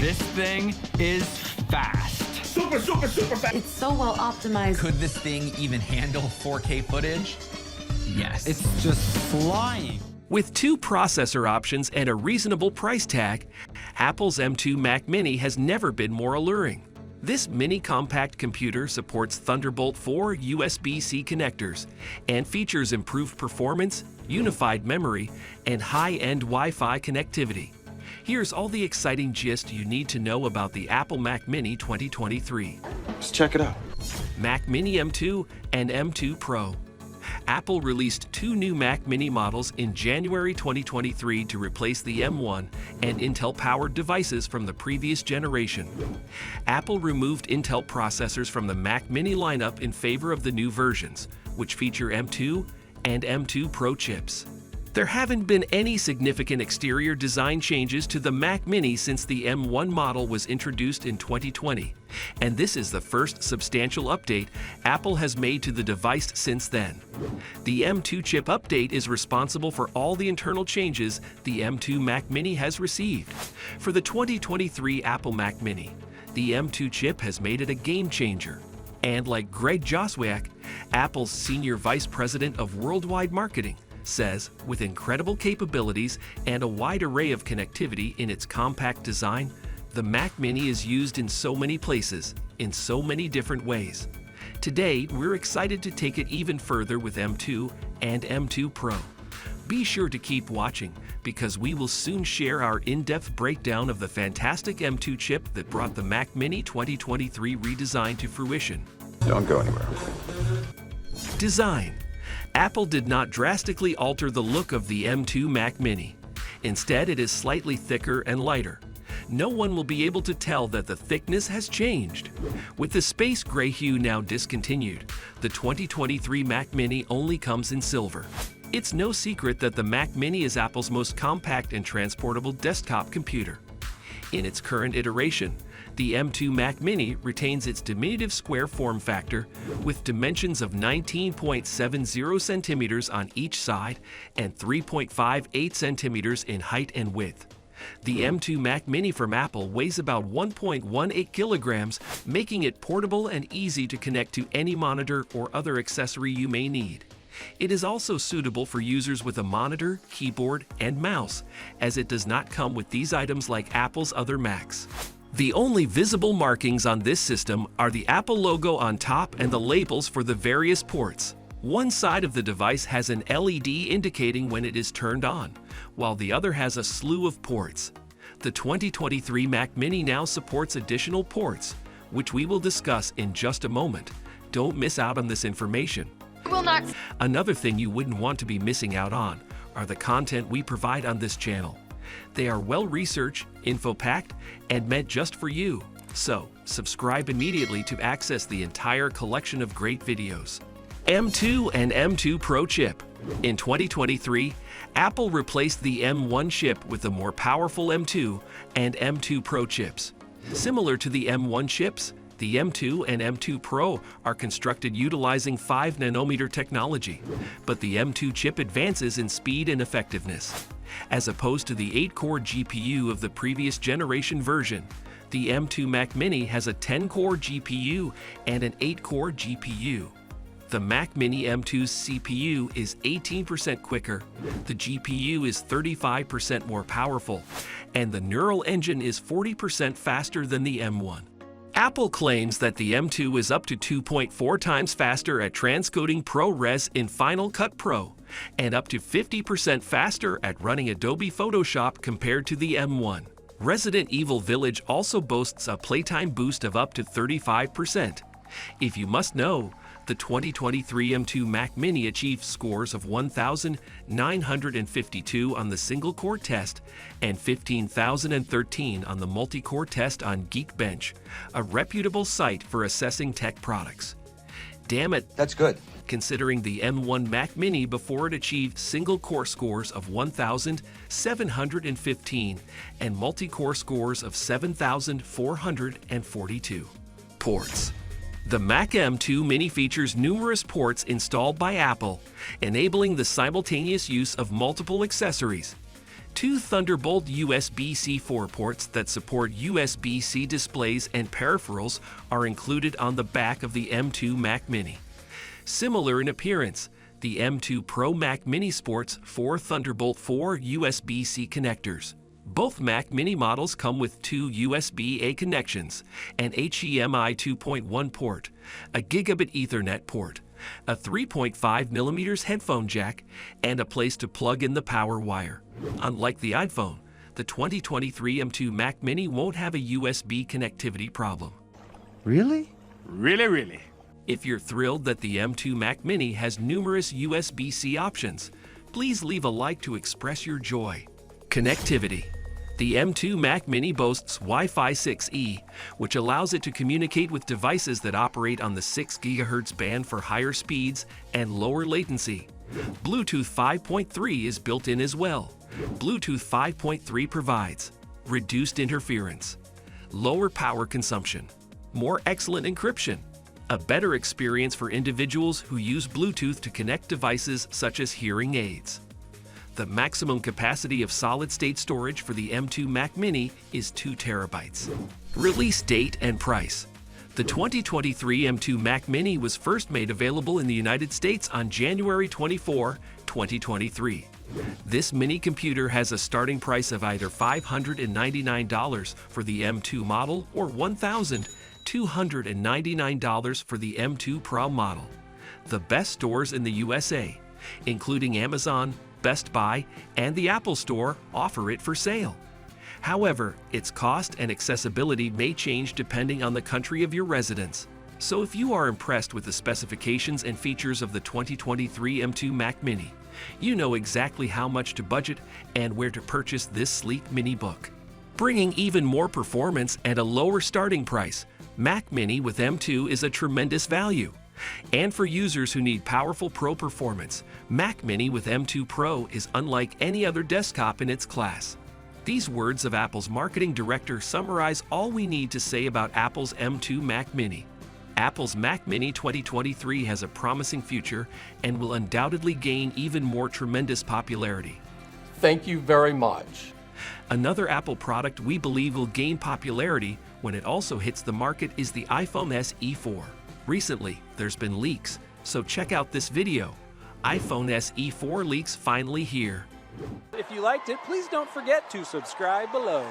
This thing is fast. Super fast. It's so well optimized. Could this thing even handle 4K footage? Yes. It's just flying. With 2 processor options and a reasonable price tag, Apple's M2 Mac Mini has never been more alluring. This mini compact computer supports Thunderbolt 4 USB-C connectors and features improved performance, unified memory, and high-end Wi-Fi connectivity. Here's all the exciting gist you need to know about the Apple Mac Mini 2023. Let's check it out. Mac Mini M2 and M2 Pro. Apple released 2 new Mac Mini models in January 2023 to replace the M1 and Intel-powered devices from the previous generation. Apple removed Intel processors from the Mac Mini lineup in favor of the new versions, which feature M2 and M2 Pro chips. There haven't been any significant exterior design changes to the Mac Mini since the M1 model was introduced in 2020, and this is the first substantial update Apple has made to the device since then. The M2 chip update is responsible for all the internal changes the M2 Mac Mini has received. For the 2023 Apple Mac Mini, the M2 chip has made it a game changer. And like Greg Joswiak, Apple's Senior Vice President of Worldwide Marketing, says, with incredible capabilities and a wide array of connectivity in its compact design, the Mac Mini is used in so many places, in so many different ways. Today, we're excited to take it even further with M2 and M2 Pro. Be sure to keep watching, because we will soon share our in-depth breakdown of the fantastic M2 chip that brought the Mac Mini 2023 redesign to fruition. Don't go anywhere. Design. Apple did not drastically alter the look of the M2 Mac Mini. Instead, it is slightly thicker and lighter. No one will be able to tell that the thickness has changed. With the space gray hue now discontinued, the 2023 Mac Mini only comes in silver. It's no secret that the Mac Mini is Apple's most compact and transportable desktop computer. In its current iteration, the M2 Mac Mini retains its diminutive square form factor with dimensions of 19.70 centimeters on each side and 3.58 centimeters in height and width. The M2 Mac Mini from Apple weighs about 1.18 kilograms, making it portable and easy to connect to any monitor or other accessory you may need. It is also suitable for users with a monitor, keyboard, and mouse, as it does not come with these items like Apple's other Macs. The only visible markings on this system are the Apple logo on top and the labels for the various ports. One side of the device has an LED indicating when it is turned on, while the other has a slew of ports. The 2023 Mac Mini now supports additional ports, which we will discuss in just a moment. Don't miss out on this information. Another thing you wouldn't want to be missing out on are the content we provide on this channel. They are well-researched, info-packed, and meant just for you. So, subscribe immediately to access the entire collection of great videos. M2 and M2 Pro chip. In 2023, Apple replaced the M1 chip with the more powerful M2 and M2 Pro chips. Similar to the M1 chips, the M2 and M2 Pro are constructed utilizing 5nm technology, but the M2 chip advances in speed and effectiveness. As opposed to the 8-core GPU of the previous generation version, the M2 Mac Mini has a 10-core GPU and an 8-core GPU. The Mac Mini M2's CPU is 18% quicker, the GPU is 35% more powerful, and the neural engine is 40% faster than the M1. Apple claims that the M2 is up to 2.4 times faster at transcoding ProRes in Final Cut Pro, and up to 50% faster at running Adobe Photoshop compared to the M1. Resident Evil Village also boasts a playtime boost of up to 35%. If you must know, the 2023 M2 Mac Mini achieved scores of 1,952 on the single-core test and 15,013 on the multi-core test on Geekbench, a reputable site for assessing tech products. Damn it, that's good. Considering the M1 Mac Mini before it achieved single-core scores of 1,715 and multi-core scores of 7,442. Ports. The Mac M2 Mini features numerous ports installed by Apple, enabling the simultaneous use of multiple accessories. Two Thunderbolt USB-C 4 ports that support USB-C displays and peripherals are included on the back of the M2 Mac Mini. Similar in appearance, the M2 Pro Mac Mini sports 4 Thunderbolt 4 USB-C connectors. Both Mac Mini models come with 2 USB-A connections, an HDMI 2.1 port, a Gigabit Ethernet port, a 3.5mm headphone jack, and a place to plug in the power wire. Unlike the iPhone, the 2023 M2 Mac Mini won't have a USB connectivity problem. Really? Really? If you're thrilled that the M2 Mac Mini has numerous USB-C options, please leave a like to express your joy. Connectivity. The M2 Mac Mini boasts Wi-Fi 6E, which allows it to communicate with devices that operate on the 6 GHz band for higher speeds and lower latency. Bluetooth 5.3 is built in as well. Bluetooth 5.3 provides reduced interference, lower power consumption, more excellent encryption, a better experience for individuals who use Bluetooth to connect devices such as hearing aids. The maximum capacity of solid-state storage for the M2 Mac Mini is 2 TB. Release date and price. The 2023 M2 Mac Mini was first made available in the United States on January 24, 2023. This mini computer has a starting price of either $599 for the M2 model or $1,299 for the M2 Pro model. The best stores in the USA, including Amazon, Best Buy, and the Apple Store, offer it for sale. However, its cost and accessibility may change depending on the country of your residence. So if you are impressed with the specifications and features of the 2023 M2 Mac Mini, you know exactly how much to budget and where to purchase this sleek mini book. Bringing even more performance and a lower starting price, Mac Mini with M2 is a tremendous value. And for users who need powerful pro performance, Mac Mini with M2 Pro is unlike any other desktop in its class. These words of Apple's marketing director summarize all we need to say about Apple's M2 Mac Mini. Apple's Mac Mini 2023 has a promising future and will undoubtedly gain even more tremendous popularity. Thank you very much. Another Apple product we believe will gain popularity when it also hits the market is the iPhone SE4. Recently, there's been leaks, so check out this video. iPhone SE4 leaks finally here. If you liked it, please don't forget to subscribe below.